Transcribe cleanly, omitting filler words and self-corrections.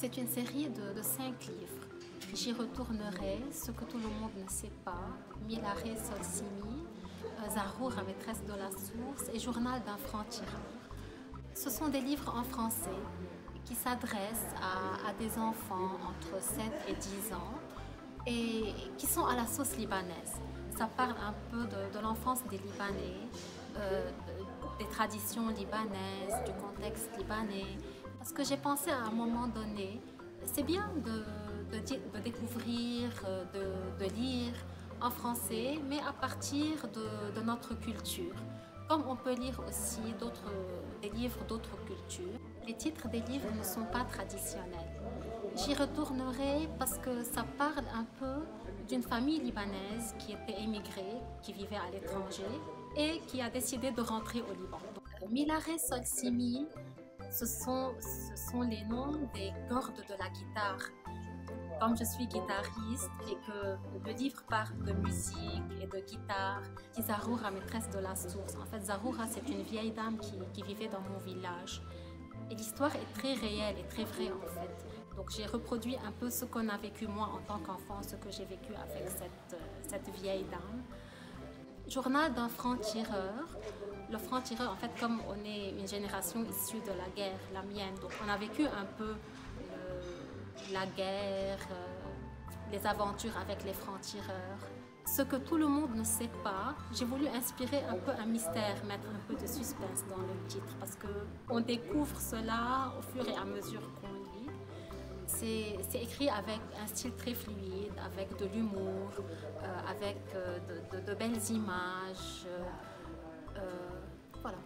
C'est une série de 5 livres. J'y retournerai, Ce que tout le monde ne sait pas, Milaré Solsimi, Zaroura, maîtresse de la source et Journal d'un franc-tireur. Ce sont des livres en français qui s'adressent à des enfants entre 7 et 10 ans et qui sont à la sauce libanaise. Ça parle un peu de l'enfance des Libanais, des traditions libanaises, du contexte libanais. Parce que j'ai pensé à un moment donné, c'est bien de découvrir, de lire en français, mais à partir de notre culture. Comme on peut lire aussi des livres d'autres cultures, les titres des livres ne sont pas traditionnels. J'y retournerai parce que ça parle un peu d'une famille libanaise qui était émigrée, qui vivait à l'étranger et qui a décidé de rentrer au Liban. Milaré Solsimi, ce sont les noms des cordes de la guitare. Comme je suis guitariste et que le livre parle de musique et de guitare, dit Zaroura, maîtresse de la source. En fait, Zaroura, c'est une vieille dame qui vivait dans mon village. Et l'histoire est très réelle et très vraie en fait. Donc j'ai reproduit un peu ce qu'on a vécu moi en tant qu'enfant, ce que j'ai vécu avec cette vieille dame. Journal d'un franc-tireur. Le franc-tireur, en fait, comme on est une génération issue de la guerre, la mienne, donc on a vécu un peu la guerre, les aventures avec les francs-tireurs. Ce que tout le monde ne sait pas, j'ai voulu inspirer un peu un mystère, mettre un peu de suspense dans le titre, parce qu'on découvre cela au fur et à mesure qu'on lit. C'est écrit avec un style très fluide, avec de l'humour, avec de belles images. Voilà.